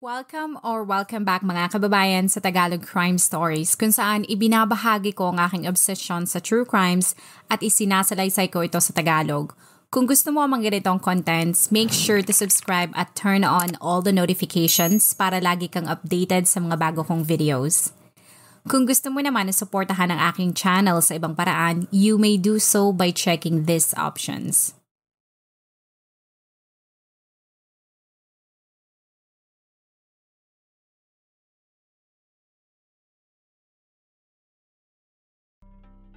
Welcome back mga kababayan sa Tagalog Crime Stories kung saan ibinabahagi ko ang aking obsession sa true crimes at isinasalaysay ko ito sa Tagalog. Kung gusto mo ang mga ganitong contents, make sure to subscribe at turn on all the notifications para lagi kang updated sa mga bago kong videos. Kung gusto mo naman na suportahan ang aking channel sa ibang paraan, you may do so by checking these options.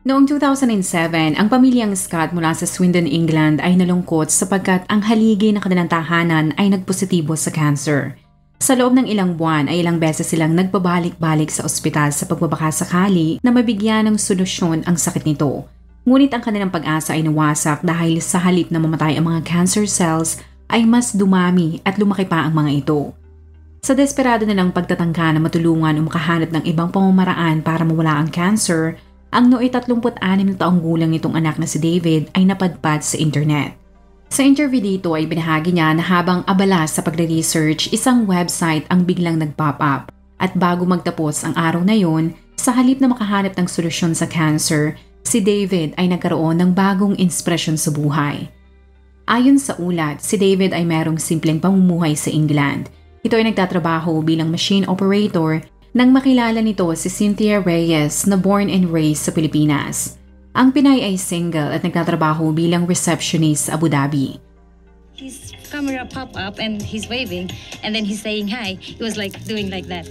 Noong 2007, ang pamilyang Scott mula sa Swindon, England ay nalungkot sapagkat ang haligi ng kanilang tahanan ay nagpositibo sa cancer. Sa loob ng ilang buwan ay ilang beses silang nagpabalik-balik sa ospital sa pagbabakasakali na mabigyan ng solusyon ang sakit nito. Ngunit ang kanilang pag-asa ay nawasak dahil sa halip na mamatay ang mga cancer cells ay mas dumami at lumaki pa ang mga ito. Sa desperado nilang pagtatangka na matulungan o makahanap ng ibang pamamaraan para mawala ang cancer, ang nooy 36 na taong gulang nitong anak na si David ay napadpad sa internet. Sa interview dito ay binahagi niya na habang abala sa pagre-research, isang website ang biglang nag-pop up. At bago magtapos ang araw na yon, sa halip na makahanap ng solusyon sa cancer, si David ay nagkaroon ng bagong inspirasyon sa buhay. Ayon sa ulat, si David ay merong simpleng pamumuhay sa England. Ito ay nagtatrabaho bilang machine operator nang makilala nito si Cynthia Reyes na born and raised sa Pilipinas. Ang Pinay ay single at nagtatrabaho bilang receptionist sa Abu Dhabi. His camera pop up and he's waving and then he's saying hi. He was like doing like that.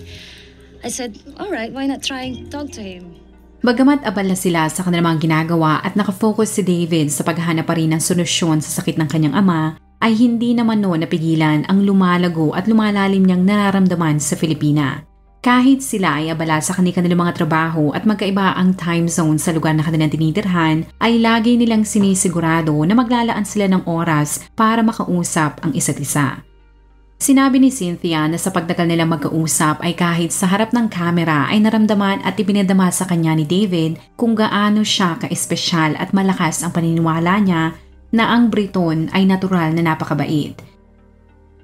I said, alright, why not try and talk to him? Bagamat abala sila sa kanilang mga ginagawa at nakafocus si David sa paghahanap pa rin ng solusyon sa sakit ng kanyang ama, ay hindi naman noon napigilan ang lumalago at lumalalim niyang nararamdaman sa Filipina. Kahit sila ay abala sa kanilang mga trabaho at magkaiba ang time zone sa lugar na kanilang tinitirhan, ay lagi nilang sinisigurado na maglalaan sila ng oras para makausap ang isa't isa. Sinabi ni Cynthia na sa pagtagal nilang magkausap ay kahit sa harap ng kamera ay naramdaman at ipinadama sa kanya ni David kung gaano siya ka-espesyal at malakas ang paniniwala niya na ang Briton ay natural na napakabait.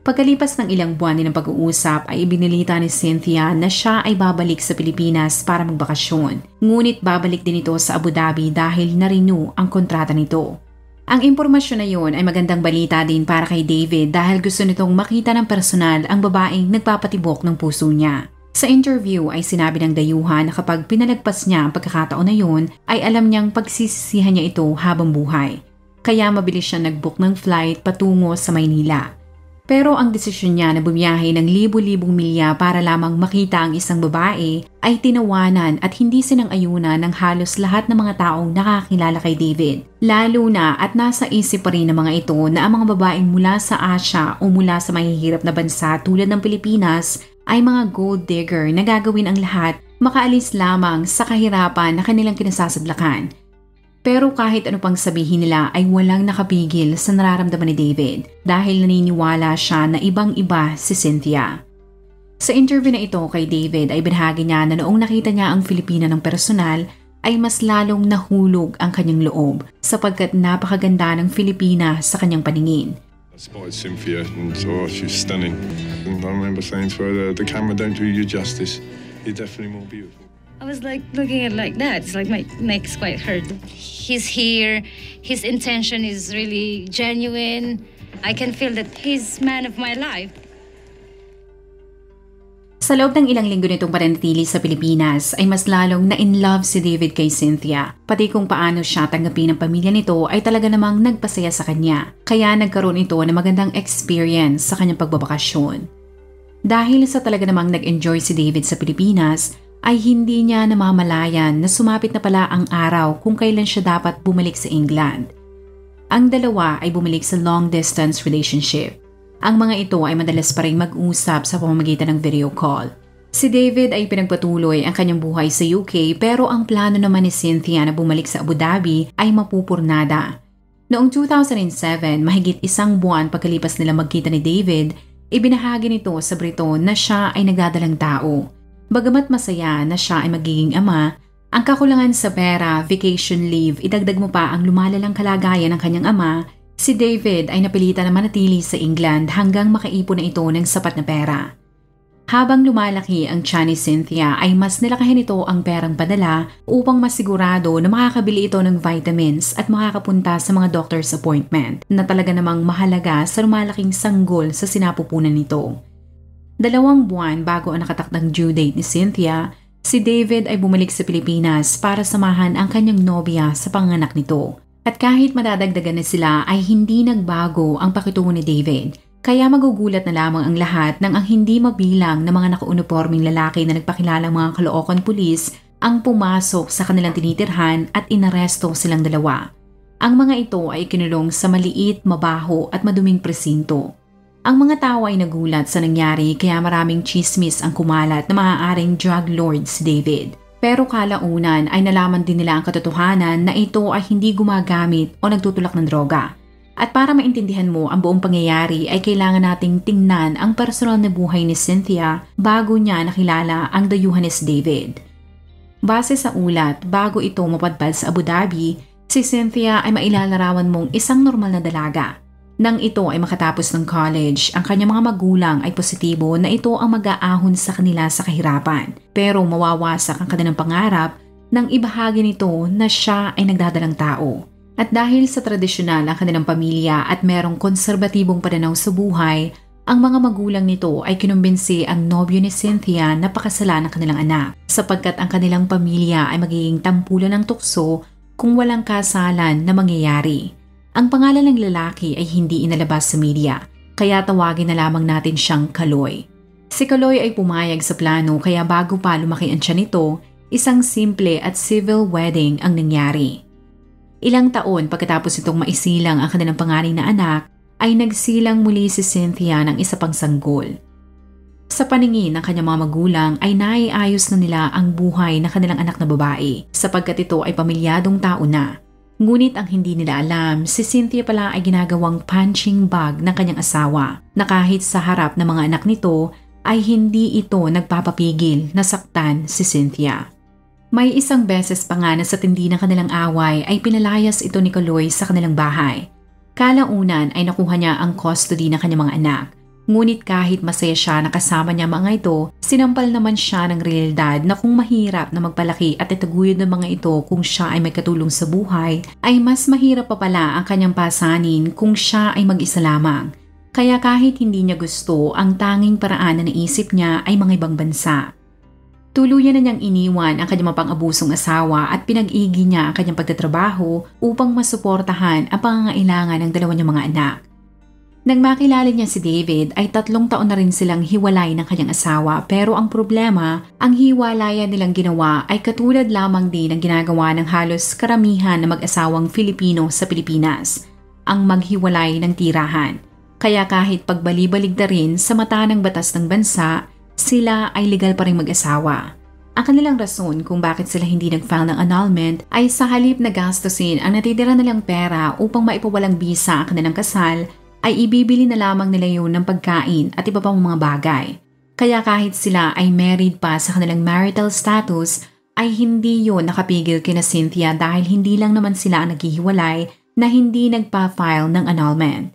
Pagkalipas ng ilang buwan ng pag-uusap ay ibinilita ni Cynthia na siya ay babalik sa Pilipinas para magbakasyon. Ngunit babalik din ito sa Abu Dhabi dahil na-renew ang kontrata nito. Ang impormasyon na yon ay magandang balita din para kay David dahil gusto nitong makita ng personal ang babaeng nagpapatibok ng puso niya. Sa interview ay sinabi ng dayuhan na kapag pinalagpas niya ang pagkakataon na yon ay alam niyang pagsisisihan niya ito habang buhay. Kaya mabilis siya nag-book ng flight patungo sa Maynila. Pero ang desisyon niya na bumiyahe ng libu-libong milya para lamang makita ang isang babae ay tinawanan at hindi sinang-ayunan ng halos lahat ng mga taong nakakilala kay David. Lalo na at nasa isip pa rin ng mga ito na ang mga babaeng mula sa Asia o mula sa mahihirap na bansa tulad ng Pilipinas ay mga gold digger na gagawin ang lahat makaalis lamang sa kahirapan na kanilang kinasasadlakan. Pero kahit ano pang sabihin nila ay walang nakapigil sa nararamdaman ni David dahil naniniwala siya na ibang-iba si Cynthia. Sa interview na ito kay David ay binahagi niya na noong nakita niya ang Filipina ng personal ay mas lalong nahulog ang kanyang loob sapagkat napakaganda ng Filipina sa kanyang paningin. I spotted Cynthia and saw she's stunning. And I remember saying to her, the camera don't do you justice. You're definitely more beautiful. I was like looking at it like that. It's like my neck's quite hurt. He's here. His intention is really genuine. I can feel that he's man of my life. Sa loob ng ilang linggo nitong pananatili sa Pilipinas ay mas lalong na-in-love si David kay Cynthia. Pati kung paano siya tanggapin ng pamilya nito ay talaga namang nagpasaya sa kanya. Kaya nagkaroon ito ng magandang experience sa kanyang pagbabakasyon. Dahil sa talaga namang nag-enjoy si David sa Pilipinas, ay hindi niya namamalayan na sumapit na pala ang araw kung kailan siya dapat bumalik sa England. Ang dalawa ay bumalik sa long-distance relationship. Ang mga ito ay madalas pa rin mag-usap sa pamamagitan ng video call. Si David ay pinagpatuloy ang kanyang buhay sa UK pero ang plano naman ni Cynthia na bumalik sa Abu Dhabi ay mapupurnada. Noong 2007, mahigit isang buwan pagkalipas nila magkita ni David, ibinahagi nito sa Briton na siya ay nagdadalang tao. Bagamat masaya na siya ay magiging ama, ang kakulangan sa pera, vacation leave, idagdag mo pa ang lumalalang kalagayan ng kanyang ama, si David ay napilitan na manatili sa England hanggang makaipon na ito ng sapat na pera. Habang lumalaki ang tiyan ni Cynthia ay mas nilakahin ito ang perang padala upang masigurado na makakabili ito ng vitamins at makakapunta sa mga doctor's appointment na talaga namang mahalaga sa lumalaking sanggol sa sinapupunan nito. 2 buwan bago ang nakatakdang due date ni Cynthia, si David ay bumalik sa Pilipinas para samahan ang kanyang nobya sa panganak nito. At kahit madadagdagan na sila ay hindi nagbago ang pakitungo ni David. Kaya magugulat na lamang ang lahat nang ang hindi mabilang na mga nakauniporming lalaki na nagpakilalang mga Caloocan pulis ang pumasok sa kanilang tinitirhan at inaresto silang dalawa. Ang mga ito ay kinulong sa maliit, mabaho at maduming presinto. Ang mga tao ay nagulat sa nangyari kaya maraming chismis ang kumalat na maaaring drug lord si David. Pero kalaunan ay nalaman din nila ang katotohanan na ito ay hindi gumagamit o nagtutulak ng droga. At para maintindihan mo ang buong pangyayari ay kailangan nating tingnan ang personal na buhay ni Cynthia bago niya nakilala ang dayuhan ni David. Base sa ulat, bago ito mapadpad sa Abu Dhabi, si Cynthia ay mailalarawan mong isang normal na dalaga. Nang ito ay makatapos ng college, ang kanyang mga magulang ay positibo na ito ang mag-aahon sa kanila sa kahirapan. Pero mawawasak ang kanilang pangarap nang ibahagi nito na siya ay nagdadalang tao. At dahil sa tradisyonal ang kanilang pamilya at merong konserbatibong pananaw sa buhay, ang mga magulang nito ay kinumbinsi ang nobyo ni Cynthia na pakasalan ang kanilang anak sapagkat ang kanilang pamilya ay magiging tampulan ng tukso kung walang kasalan na mangyayari. Ang pangalan ng lalaki ay hindi inalabas sa media, kaya tawagin na lamang natin siyang Kaloy. Si Kaloy ay pumayag sa plano kaya bago pa lumaki ang tiyan nito, isang simple at civil wedding ang nangyari. Ilang taon pagkatapos itong maisilang ang kanilang panganay na anak, ay nagsilang muli si Cynthia ng isa pang sanggol. Sa paningin ng kanyang mga magulang ay naiayos na nila ang buhay ng kanilang anak na babae sapagkat ito ay pamilyadong tao na. Ngunit ang hindi nila alam, si Cynthia pala ay ginagawang punching bag ng kanyang asawa na kahit sa harap ng mga anak nito ay hindi ito nagpapapigil na saktan si Cynthia. May isang beses pa nga na sa tindi ng kanilang away ay pinalayas ito ni Kaloy sa kanilang bahay. Kalaunan ay nakuha niya ang custody ng kanyang mga anak. Ngunit kahit masaya siya na kasama niya mga ito, sinampal naman siya ng realidad na kung mahirap na magpalaki at itaguyod ng mga ito kung siya ay may katulong sa buhay, ay mas mahirap pa pala ang kanyang pasanin kung siya ay mag-isa lamang. Kaya kahit hindi niya gusto, ang tanging paraan na naisip niya ay mga ibang bansa. Tuluyan na niyang iniwan ang kanyang mapang-abusong asawa at pinag-igi niya ang kanyang pagtatrabaho upang masuportahan ang pangangailangan ng dalawa niyang mga anak. Nang makilala niya si David ay 3 taon na rin silang hiwalay ng kanyang asawa pero ang problema, ang hiwalayan nilang ginawa ay katulad lamang din ng ginagawa ng halos karamihan na mag-asawang Filipino sa Pilipinas, ang maghiwalay ng tirahan. Kaya kahit pagbali-balig na rin sa mata ng batas ng bansa, sila ay legal pa rin mag-asawa. Ang kanilang rason kung bakit sila hindi nag-file ng annulment ay sa halip na gastusin ang natitira nilang pera upang maipawalang bisa ang kanilang kasal, ay ibibili na lamang nila yun ng pagkain at iba pang mga bagay. Kaya kahit sila ay married pa sa kanilang marital status, ay hindi yun nakapigil kina Cynthia dahil hindi lang naman sila ang naghihiwalay na hindi nagpa-file ng annulment.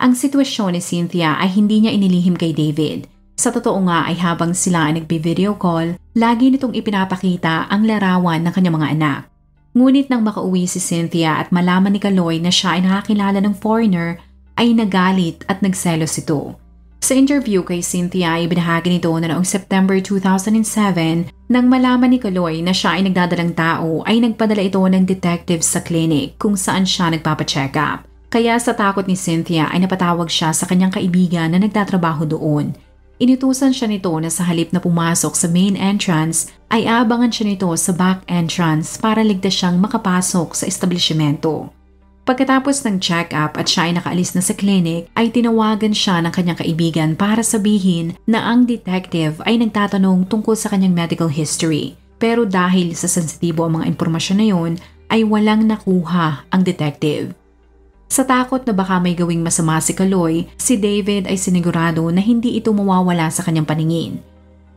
Ang sitwasyon ni Cynthia ay hindi niya inilihim kay David. Sa totoo nga ay habang sila ay nagbi-video call, lagi nitong ipinapakita ang larawan ng kanyang mga anak. Ngunit nang makauwi si Cynthia at malaman ni Kaloy na siya ay nakakilala ng foreigner, ay nagalit at nagselos ito. Sa interview kay Cynthia ay binahagi nito na noong September 2007, nang malaman ni Kaloy na siya ay nagdadalang tao ay nagpadala ito ng detective sa clinic kung saan siya nagpapacheck up. Kaya sa takot ni Cynthia ay napatawag siya sa kanyang kaibigan na nagtatrabaho doon. Inutusan siya nito na sa halip na pumasok sa main entrance ay aabangan siya nito sa back entrance para ligtas siyang makapasok sa establishmento. Pagkatapos ng check-up at siya ay nakaalis na sa clinic ay tinawagan siya ng kanyang kaibigan para sabihin na ang detective ay nagtatanong tungkol sa kanyang medical history. Pero dahil sa sensitibo ang mga impormasyon na yun ay walang nakuha ang detective. Sa takot na baka may gawing masama si Kaloy, si David ay sinigurado na hindi ito mawawala sa kanyang paningin.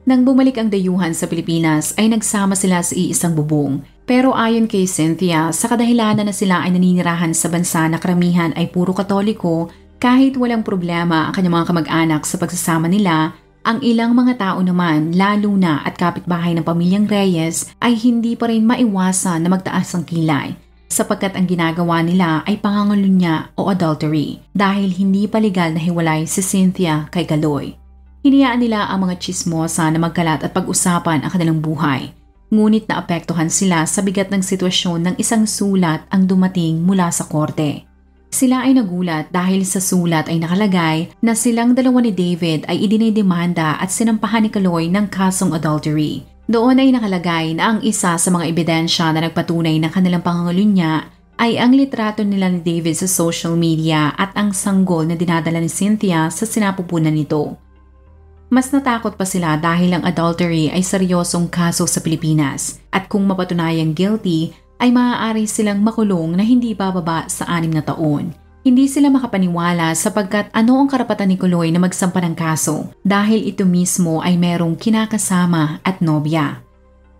Nang bumalik ang dayuhan sa Pilipinas ay nagsama sila sa iisang bubong. Pero ayon kay Cynthia, sa kadahilanan na sila ay naninirahan sa bansa na karamihan ay puro Katoliko, kahit walang problema ang kanyang mga kamag-anak sa pagsasama nila, Ang ilang mga tao naman, lalo na at kapitbahay ng pamilyang Reyes, ay hindi pa rin maiwasan na magtaas ang kilay sapagkat ang ginagawa nila ay pangangalunya o adultery dahil hindi pa legal na hiwalay si Cynthia kay Kaloy. Hinayaan nila ang mga tsismosa na magkalat at pag-usapan ang kanilang buhay. Ngunit naapektuhan sila sa bigat ng sitwasyon ng isang sulat ang dumating mula sa korte. Sila ay nagulat dahil sa sulat ay nakalagay na silang dalawa ni David ay idinidemanda at sinampahan ni Kaloy ng kasong adultery. Doon ay nakalagay na ang isa sa mga ebidensya na nagpatunay ng kanilang pangangalunya ay ang litrato nila ni David sa social media at ang sanggol na dinadala ni Cynthia sa sinapupunan nito. Mas natakot pa sila dahil ang adultery ay seryosong kaso sa Pilipinas at kung mapatunayang guilty ay maaari silang makulong na hindi bababa sa 6 na taon. Hindi sila makapaniwala sapagkat ano ang karapatan ni Kaloy na magsampa ng kaso dahil ito mismo ay merong kinakasama at nobya.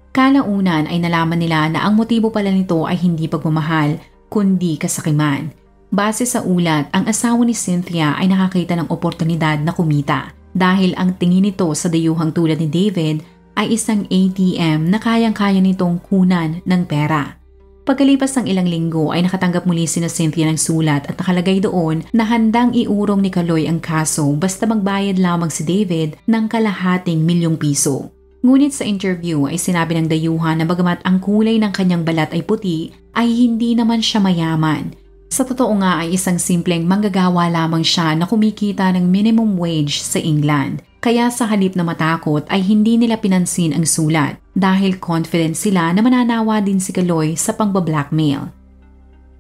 Kalaunan ay nalaman nila na ang motibo pala nito ay hindi pagmamahal kundi kasakiman. Base sa ulat, ang asawa ni Cynthia ay nakakita ng oportunidad na kumita dahil ang tingin nito sa dayuhang tulad ni David ay isang ATM na kayang-kaya nitong kunan ng pera. Pagkalipas ng ilang linggo ay nakatanggap muli si Cynthia ng sulat at nakalagay doon na handang iurong ni Kaloy ang kaso basta magbayad lamang si David ng ₱250,000. Ngunit sa interview ay sinabi ng dayuhan na bagamat ang kulay ng kanyang balat ay puti ay hindi naman siya mayaman. Sa totoo nga ay isang simpleng manggagawa lamang siya na kumikita ng minimum wage sa England. Kaya sa halip na matakot ay hindi nila pinansin ang sulat dahil confident sila na mananawa din si Kaloy sa pangbablackmail.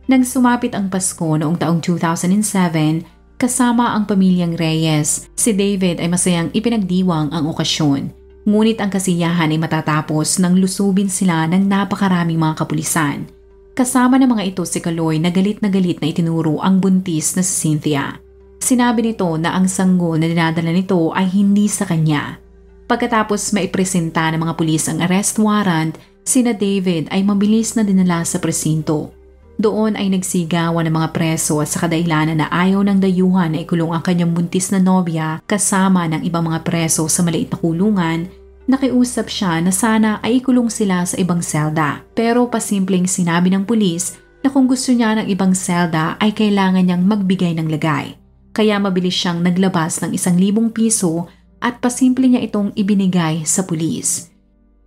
Nang sumapit ang Pasko noong taong 2007, kasama ang pamilyang Reyes, si David ay masayang ipinagdiwang ang okasyon. Ngunit ang kasiyahan ay matatapos nang lusubin sila ng napakaraming mga kapulisan. Kasama ng mga ito si Kaloy na galit na itinuro ang buntis na si Cynthia. Sinabi nito na ang sanggol na dinadala nito ay hindi sa kanya. Pagkatapos maipresenta ng mga pulis ang arrest warrant, sina David ay mabilis na dinala sa presinto. Doon ay nagsigawan ng mga preso at sa kadahilanan na ayaw ng dayuhan na ikulong ang kanyang buntis na nobya kasama ng ibang mga preso sa maliit na kulungan, nakiusap siya na sana ay ikulong sila sa ibang selda. Pero pasimpleng sinabi ng pulis na kung gusto niya ng ibang selda ay kailangan niyang magbigay ng lagay. Kaya mabilis siyang naglabas ng ₱1,000 at pasimple niya itong ibinigay sa pulis.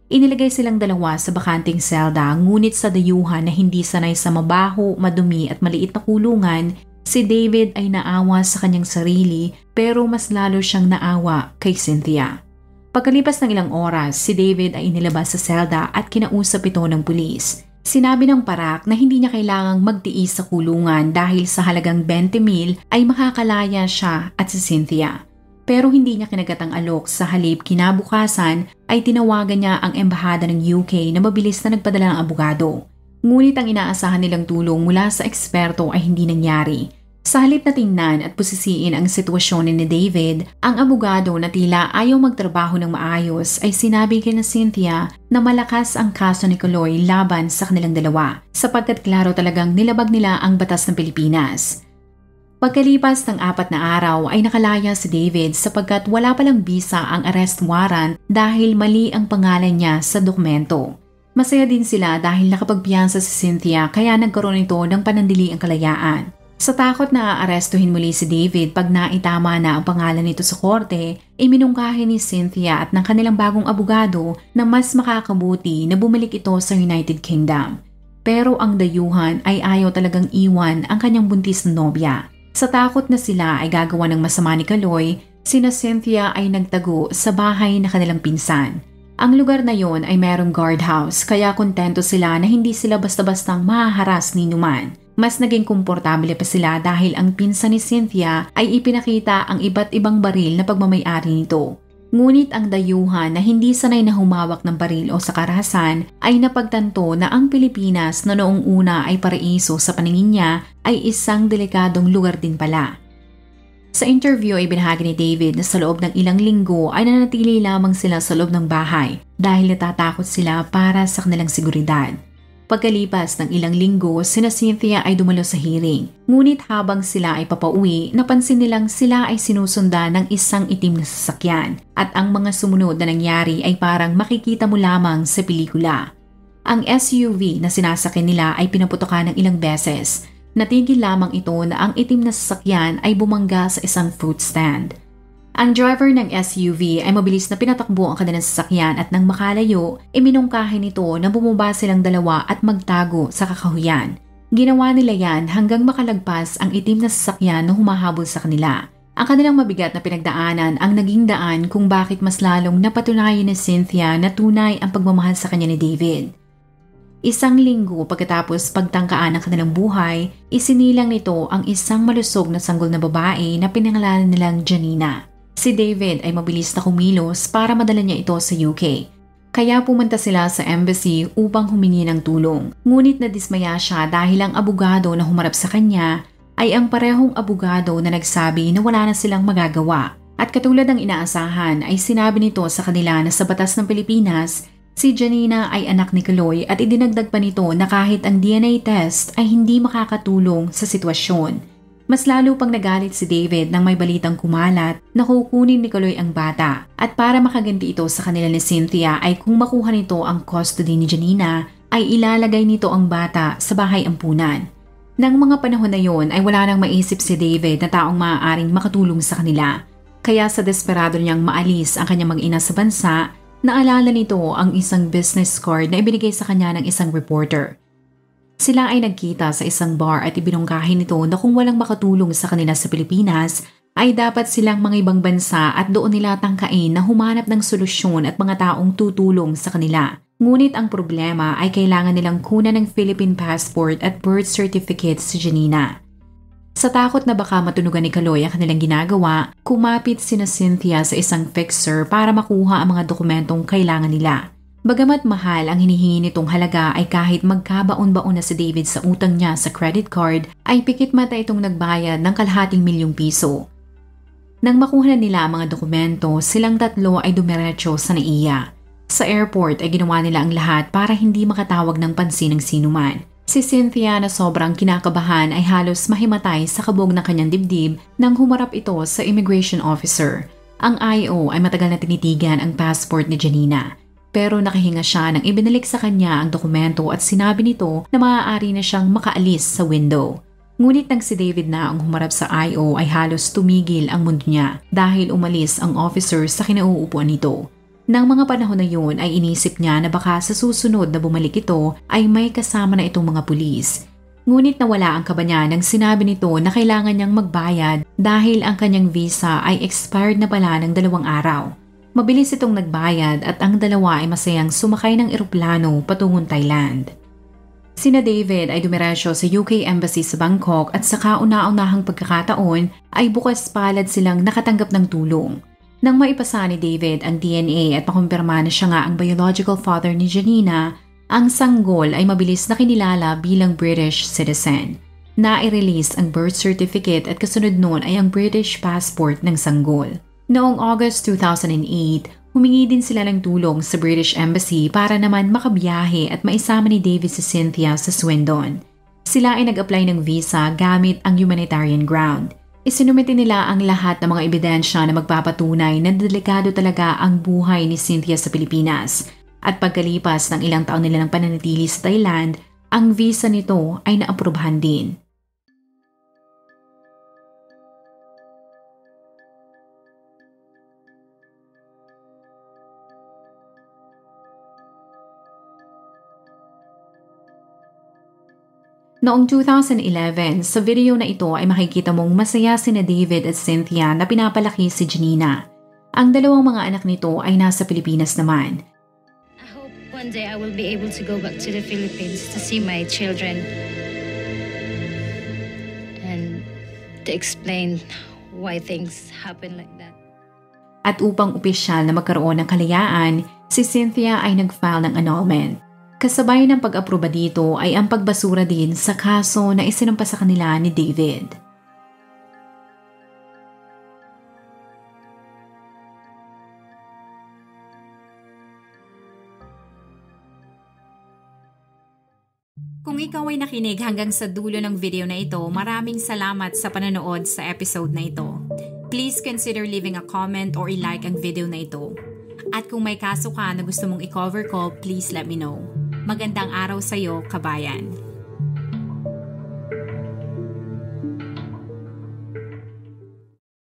Inilagay silang dalawa sa bakanting selda ngunit sa dayuhan na hindi sanay sa mabaho, madumi at maliit na kulungan, si David ay naawa sa kanyang sarili pero mas lalo siyang naawa kay Cynthia. Pagkalipas ng ilang oras, si David ay inilabas sa selda at kinausap ito ng pulis. Sinabi ng parak na hindi niya kailangang magtiis sa kulungan dahil sa halagang 20,000 ay makakalaya siya at si Cynthia. Pero hindi niya kinagat ang alok, sa halip kinabukasan ay tinawagan niya ang embahada ng UK na mabilis na nagpadala ng abogado. Ngunit ang inaasahan nilang tulong mula sa eksperto ay hindi nangyari. Sa halip na tingnan at pusisiin ang sitwasyon ni David, ang abogado na tila ayaw magtrabaho ng maayos ay sinabi kay Cynthia na malakas ang kaso ni Kaloy laban sa kanilang dalawa sapagkat klaro talagang nilabag nila ang batas ng Pilipinas. Pagkalipas ng 4 na araw ay nakalaya si David sapagkat wala palang bisa ang arrest warrant dahil mali ang pangalan niya sa dokumento. Masaya din sila dahil nakapagpiyansa si Cynthia kaya nagkaroon ito ng panandili ang kalayaan. Sa takot na aarestuhin muli si David pag naitama na ang pangalan nito sa korte, iminungkahi ni Cynthia at ng kanilang bagong abogado na mas makakabuti na bumalik ito sa United Kingdom. Pero ang dayuhan ay ayaw talagang iwan ang kanyang buntis na nobya. Sa takot na sila ay gagawa ng masama ni Kaloy, sina Cynthia ay nagtago sa bahay na kanilang pinsan. Ang lugar na yon ay merong guardhouse kaya kontento sila na hindi sila basta-bastang mahaharas ni numan. Mas naging komportable pa sila dahil ang pinsan ni Cynthia ay ipinakita ang iba't ibang baril na pagmamay-ari nito. Ngunit ang dayuhan na hindi sanay na humawak ng baril o sa karahasan ay napagtanto na ang Pilipinas na noong una ay paraiso sa paningin niya ay isang delikadong lugar din pala. Sa interview ay binahagi ni David na sa loob ng ilang linggo ay nanatili lamang sila sa loob ng bahay dahil natatakot sila para sa kanilang seguridad. Pagkalipas ng ilang linggo, sina Cynthia ay dumalo sa hearing. Ngunit habang sila ay papauwi, napansin nilang sila ay sinusundan ng isang itim na sasakyan at ang mga sumunod na nangyari ay parang makikita mo lamang sa pelikula. Ang SUV na sinasakyan nila ay pinaputokan ng ilang beses. Natigil lamang ito na ang itim na sasakyan ay bumangga sa isang fruit stand. Ang driver ng SUV ay mabilis na pinatakbo ang kanilang sasakyan at nang makalayo, iminungkahi nito na bumaba silang dalawa at magtago sa kakahuyan. Ginawa nila yan hanggang makalagpas ang itim na sasakyan na humahabol sa kanila. Ang kanilang mabigat na pinagdaanan ang naging daan kung bakit mas lalong napatunayan ni Cynthia na tunay ang pagmamahal sa kanya ni David. Isang linggo pagkatapos pagtangkaan ng kanilang buhay, isinilang nito ang isang malusog na sanggol na babae na pinangalanan nilang Janina. Si David ay mabilis na kumilos para madala niya ito sa UK. Kaya pumunta sila sa embassy upang humingi ng tulong. Ngunit nadismaya siya dahil ang abogado na humarap sa kanya ay ang parehong abogado na nagsabi na wala na silang magagawa. At katulad ng inaasahan ay sinabi nito sa kanila na sa batas ng Pilipinas, si Janina ay anak ni Kaloy at idinagdag pa nito na kahit ang DNA test ay hindi makakatulong sa sitwasyon. Mas lalo pang nagalit si David nang may balitang kumalat na kukunin ni Kaloy ang bata at para makaganti ito sa kanila ni Cynthia ay kung makuha nito ang custody ni Janina ay ilalagay nito ang bata sa bahay ampunan. Nang mga panahon na yon ay wala nang maisip si David na taong maaaring makatulong sa kanila. Kaya sa desperado niyang maalis ang kanyang mag-ina sa bansa, naalala nito ang isang business card na ibinigay sa kanya ng isang reporter. Sila ay nagkita sa isang bar at ibinungkahi nito na kung walang makatulong sa kanila sa Pilipinas, ay dapat silang mga ibang bansa at doon nila tangkain na humanap ng solusyon at mga taong tutulong sa kanila. Ngunit ang problema ay kailangan nilang kunan ng Philippine passport at birth certificate si Janina. Sa takot na baka matunugan ni Kaloy ang kanilang ginagawa, kumapit sina Cynthia sa isang fixer para makuha ang mga dokumentong kailangan nila. Bagamat mahal ang hinihingi nitong halaga ay kahit magkabaon-baon na si David sa utang niya sa credit card ay pikit mata itong nagbayad ng ₱250,000. Nang makuha na nila ang mga dokumento, silang tatlo ay dumiretso sa NAIA. Sa airport ay ginawa nila ang lahat para hindi makatawag ng pansin ng sinuman. Si Cynthia na sobrang kinakabahan ay halos mahimatay sa kabog ng kanyang dibdib nang humarap ito sa immigration officer. Ang IO ay matagal na tinitigan ang passport ni Janina. Pero nakahinga siya nang ibinalik sa kanya ang dokumento at sinabi nito na maaari na siyang makaalis sa window. Ngunit nang si David na ang humarap sa IO ay halos tumigil ang mundo niya dahil umalis ang officer sa kinauupuan nito. Nang mga panahon na yun ay inisip niya na baka sa susunod na bumalik ito ay may kasama na itong mga pulis. Ngunit nawala ang kaba niya nang sinabi nito na kailangan niyang magbayad dahil ang kanyang visa ay expired na pala ng 2 araw. Mabilis itong nagbayad at ang dalawa ay masayang sumakay ng eroplano patungong Thailand. Sina David ay dumiretso sa UK Embassy sa Bangkok at sa kauna-unahang pagkakataon ay bukas palad silang nakatanggap ng tulong. Nang maipasa ni David ang DNA at makumpirma na siya nga ang biological father ni Janina, ang sanggol ay mabilis na kinilala bilang British citizen. Na-release ang birth certificate at kasunod noon ay ang British passport ng sanggol. Noong August 2008, humingi din sila ng tulong sa British Embassy para naman makabiyahe at maisama ni David si Cynthia sa Swindon. Sila ay nag-apply ng visa gamit ang humanitarian ground. Isinumite nila ang lahat ng mga ebidensya na magpapatunay na delikado talaga ang buhay ni Cynthia sa Pilipinas. At pagkalipas ng ilang taon nila ng pananatili sa Thailand, ang visa nito ay naaprubahan din. Noong 2011, sa video na ito ay makikita mong masaya sina David at Cynthia na pinapalaki si Janina. Ang dalawang mga anak nito ay nasa Pilipinas naman. I hope one day I will be able to go back to the Philippines to see my children and to explain why things happen like that. At upang opisyal na magkaroon ng kalayaan, si Cynthia ay nag-file ng annulment. Kasabay ng pag-aproba dito ay ang pagbasura din sa kaso na isinampa sa kanila ni David. Kung ikaw ay nakinig hanggang sa dulo ng video na ito, maraming salamat sa panonood sa episode na ito. Please consider leaving a comment or i-like ang video na ito. At kung may kaso ka na gusto mong i-cover ko, please let me know. Magandang araw sa'yo, kabayan.